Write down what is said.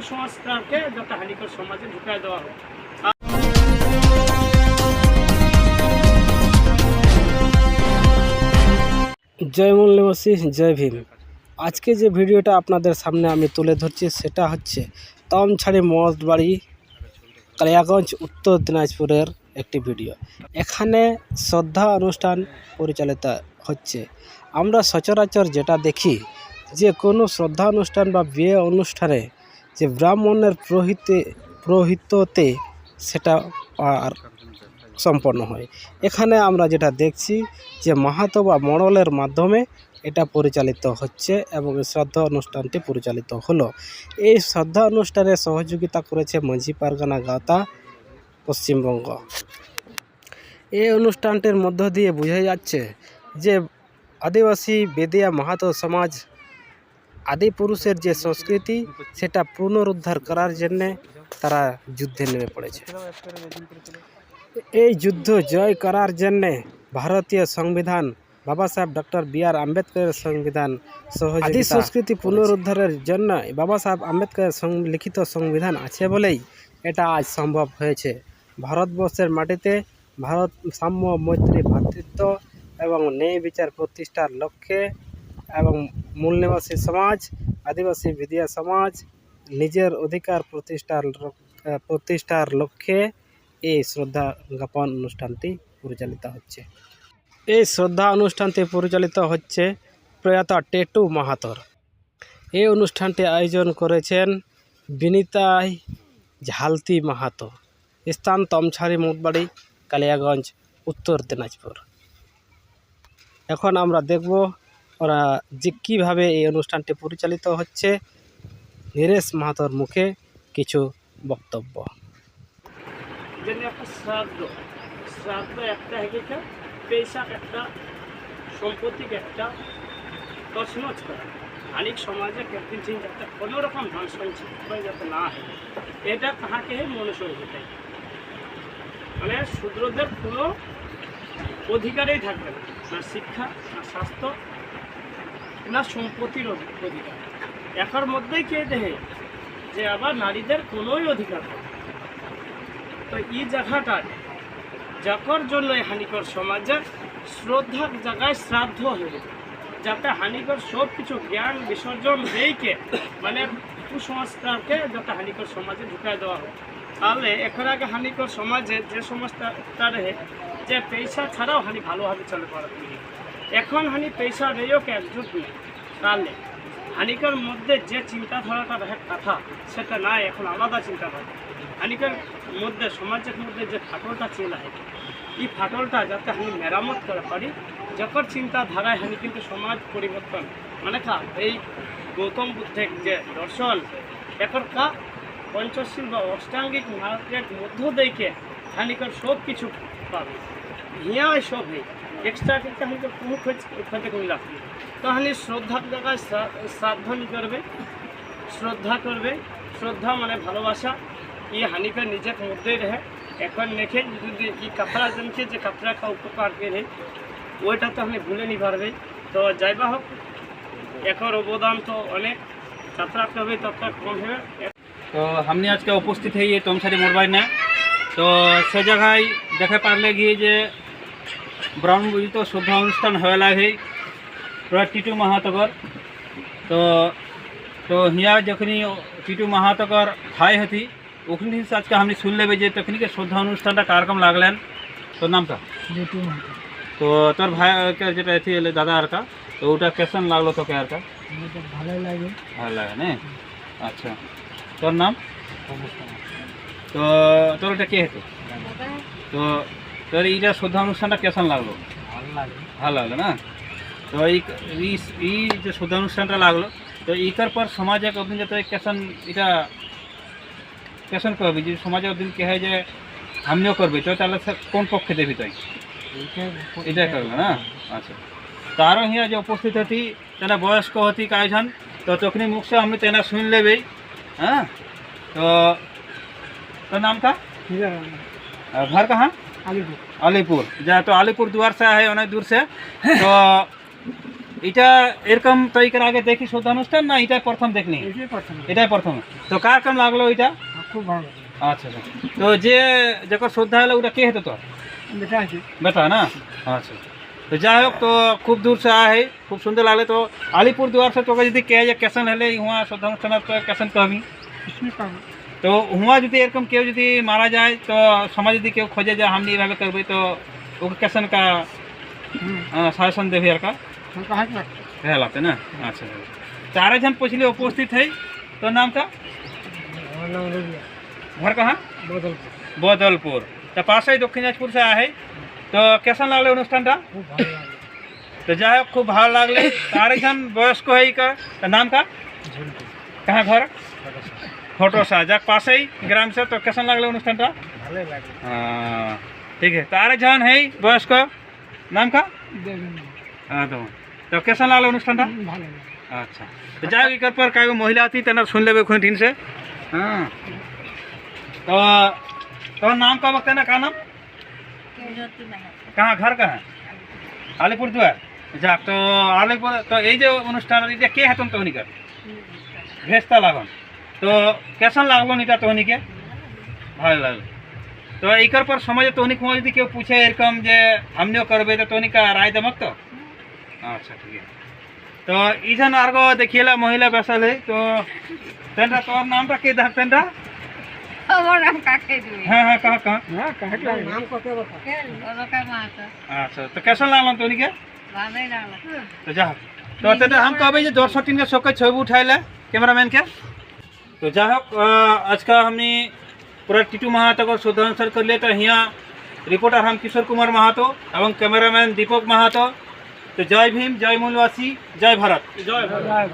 কুসংস্কারকে যত হানিকর সমাজে ঢুকায় দেওয়া হোক। জয় মূল্যবাসী, জয় ভীম। আজকে যে ভিডিওটা আপনাদের সামনে আমি তুলে ধরছি সেটা হচ্ছে তমছাড়ি মঠবাড়ি, কালিয়াগঞ্জ, উত্তর দিনাজপুরের একটি ভিডিও। এখানে শ্রদ্ধা অনুষ্ঠান পরিচালিত হচ্ছে। আমরা সচরাচর যেটা দেখি যে কোনো শ্রদ্ধা অনুষ্ঠান বা বিয়ে অনুষ্ঠানে যে ব্রাহ্মণের পুরোহিততে সেটা আর সম্পন্ন হয়। এখানে আমরা যেটা দেখছি যে মাহাতো বা মণ্ডলের মাধ্যমে এটা পরিচালিত হচ্ছে এবং এই শ্রদ্ধা অনুষ্ঠানটি পরিচালিত হলো। এই শ্রদ্ধা অনুষ্ঠানে সহযোগিতা করেছে মাঝি পারগানা গাঁথা, পশ্চিমবঙ্গ। এই অনুষ্ঠানটির মধ্য দিয়ে বোঝা যাচ্ছে যে আদিবাসী বেদিয়া মাহাতো সমাজ আদি পুরুষের যে সংস্কৃতি সেটা পুনরুদ্ধার করার জন্যে তারা যুদ্ধে নেমে পড়েছে। এই যুদ্ধ জয় করার জন্যে ভারতীয় সংবিধান, বাবা সাহেব ডক্টর বি.আর. আম্বেদকরের সংবিধান আদি সংস্কৃতি পুনরুদ্ধারের জন্য বাবা সাহেব আম্বেদকরের লিখিত সংবিধান আছে বলেই এটা আজ সম্ভব হয়েছে। ভারতবর্ষের মাটিতে ভারত সাম্য, মৈত্রী, ভ্রাতৃত্ব এবং ন্যায় বিচার প্রতিষ্ঠার লক্ষ্যে এবং মূল নিবাসী সমাজ, আদিবাসী বেদিয়া সমাজ নিজের অধিকার প্রতিষ্ঠার লক্ষ্যে এই শ্রদ্ধা জ্ঞাপন অনুষ্ঠানটি পরিচালিত হচ্ছে। এই শ্রদ্ধা অনুষ্ঠানটি পরিচালিত হচ্ছে প্রয়াত টেটু মাহাতোর। এই অনুষ্ঠানটি আয়োজন করেছেন বিনীতাই ঝালতি মাহাতো, স্থান তমছাড়ি মঠবাড়ি, কালিয়াগঞ্জ, উত্তর দিনাজপুর। এখন আমরা দেখব ওরা যে কীভাবে এই অনুষ্ঠানটি পরিচালিত হচ্ছে। নীরেশ মাহাতোর মুখে কিছু বক্তব্য। যেন একটা শ্রাদ্ধ একটা হেঁকে পেশা একটা সম্পত্তিকে একটা তছনছ করা, আনিক সমাজে কেদিন যাতে কোনো রকম ধ্বংস হয়ে যাতে না হয়, এটা তাহাকে মনুষ্য হতে মানে শূদ্রদের কোনো অধিকারই থাকবে না, না শিক্ষা, না স্বাস্থ্য, না সম্পত্তির অধিকার। একার মধ্যেই কে দেহে যে আবার নারীদের কোনোই অধিকার নেই। তো এই জায়গাটায় যাকর জন্য হানিকর সমাজে শ্রদ্ধার জায়গায় শ্রাদ্ধ হয়ে যাতে হানিকর সব কিছু জ্ঞান বিসর্জন দিয়েকে মানে কুসংস্কারকে যাতে হানিকর সমাজে ঢুকায় দেওয়া হয়। তাহলে এখন আগে হানিকর সমাজে যে সমস্যা রহে যে পয়সা ছাড়াও হানি ভালোভাবে চলে পারে, এখন হানি পয়সা রেও কে একজুট নেই। তাহলে হানিকর মধ্যে যে চিন্তাধারাটা রহে কথা সেটা নাই, এখন আলাদা চিন্তাধারা। হানিকর মধ্যে সমাজের মধ্যে যে ফাটলটা চলে হয়, এই ফাটলটা যাতে আমি মেরামত করে পারি, যখন চিন্তাধারায় আমি কিন্তু সমাজ পরিবর্তন মানে এই গৌতম বুদ্ধের যে দর্শন এখন পঞ্চশীল বা অষ্টাঙ্গিক মার্গের মধ্য দিকে হানিকর সব কিছু পাবে, হিয়াই সব হয়ে এক্সট্রা কিন্তু হানিকর কোনো ক্ষতি করে রাখবে। তো হানি শ্রদ্ধার জায়গায় শ্রাদ্ধনি করবে, শ্রদ্ধা করবে। শ্রদ্ধা মানে ভালোবাসা, ये हानिकर निजक मुद्दे रहे এখন নেখে যদি এই কাপড়া জমকে যে কাপড়া কা উপকার করে ওইটা তো আমি ভুলে নি পারবে। তো যাইবা হোক এখন অবদান তো অনেক যাত্রা হবে ততটা কম হবে। তো हमने आज के उपस्थित है ये तमछाड़ी मोरबाई ने, तो से जगह देखे पारले गए जे ब्राह्मण बुझी तो श्रद्धा अनुष्ठान होला है पूरा टीटू महातकर। तो हिया जखनी टीटू महातकर भाई हती ओखनी से आज का हमने सुन ले जे तखनी के श्रद्धा अनुष्ठान कार्यक्रम लागलेन। तो नाम का तो तोर भाई के जेटा थी दादा आर का, तो ओटा कैसन लागलो तो के आर का? ভালো লাগে। ভালো লাগে না? আচ্ছা, তোর নাম? তো তোর এটা কে হতো? তো তোর এইটা শ্রদ্ধা অনুষ্ঠানটা কেমন লাগলো? ভালো লাগলো না? তো এই যে শ্রদ্ধা অনুষ্ঠানটা লাগলো, তো এইটার পর সমাজে কদিন যাতে কেমন এটা কেমন করবি যে সমাজে ওদিন কে হয় যে আমিও করবে, তো তাহলে কোন পক্ষে দেবি তুই? এটাই করবে না? আচ্ছা, তারও হিয়া যে উপস্থিত হতি তেনা বয়স্ক হতি কায়জন, তো তখনই মুখ से हमने तेना सुन लेबे। हाँ, तो नाम का घर कहाँ? अलीपुर। जा तो अलीपुर द्वार से है, उन्हें दूर से। तो এটা এরকম তরিকার আগে দেখি শ্রদ্ধা অনুষ্ঠান না এটাই প্রথম দেখলি? এটাই প্রথম। তো কার কেমন লাগলো এটা? খুব ভালো আচ্ছা আচ্ছা। তো যে যখন শ্রদ্ধা হলো ওটা কে হতো তোর? বেটা আছে बेटा ना। अच्छा तो যাই হোক তো খুব দূর से आया है खूब सुंदर लागले तो अलीपुर द्वार से तो यदि कहे जे कैसन हले हुआ श्रद्धा অনুষ্ঠান तो कैसन कहबी तो हुआ यदि एरकम केउ यदि मारा जाए तो समाज यदि केउ खोजे जे हमनी एभाবে करबे तो ओके कैसन का शासन देबे यार का है लाते ना। अच्छा चारे जन पूछले उपस्थित है तो नाम का घर कहाँ? बदलपुर तो पास ही दक्षिण दिनाजपुर से आया है तो कैसा लागले অনুষ্ঠানটা? तो যাই হোক খুব ভালো লাগলে। তার একজন বয়স্ক হই का तो नाम का कहाँ घर? फोटोसा যাক পাশেই গ্রাম से तो कैसा लागले অনুষ্ঠানটা? हाँ ठीक है। तार जन है बयस्क नाम का हाँ तो कैसा लागले অনুষ্ঠানটা? अच्छा तो যাই হোক এর পর কাগো মহিলা আতি তেনা শুন लेबे খুন दिन से। हाँ तो नाम का वक्त है ना? का नाम? कहाँ घर कहाँ? আলিপুর দুয়ার। যাক তো আলিপুর তো এই যে অনুষ্ঠান এটা কে হেতন তোহনিকার ভেস্তা লাগন তো কেমন লাগলো এটা তোহনিকে? ভালো লাগলো। তো এইকার পর সমাজে তোহনিক যদি কেউ পুছে এরকম যে আমনিও করবে তো তোহনিকা রায় দেমক তো? আচ্ছা ঠিক আছে। তো ইজন আরগো দেখিয়েলা মহিলা বেসাল है তো তেনটা তোর নামটা কে দেখ তেনটা? আমার নাম কাকে দিবে? হ্যাঁ হ্যাঁ কहाँ कहाँ? নাম কত বলতো বলো কা মাতা अच्छा तो कैसा लागल তোহনিকে? ভালোই লাগলো। तो जा तो तेरे हम कहबे जे दर्शक टीम के सबके छवि उठाइले कैमरामैन के। तो जा आज का हमने पूरा टीटू महातो को श्रद्धांजलि कर लिए तो यहाँ रिपोर्टर हम किशोर कुमार महातो एवं कैमरामैन दीपक महातो। तो जय भीम, जय मूलवासी, जय भारत। জয় ভারত।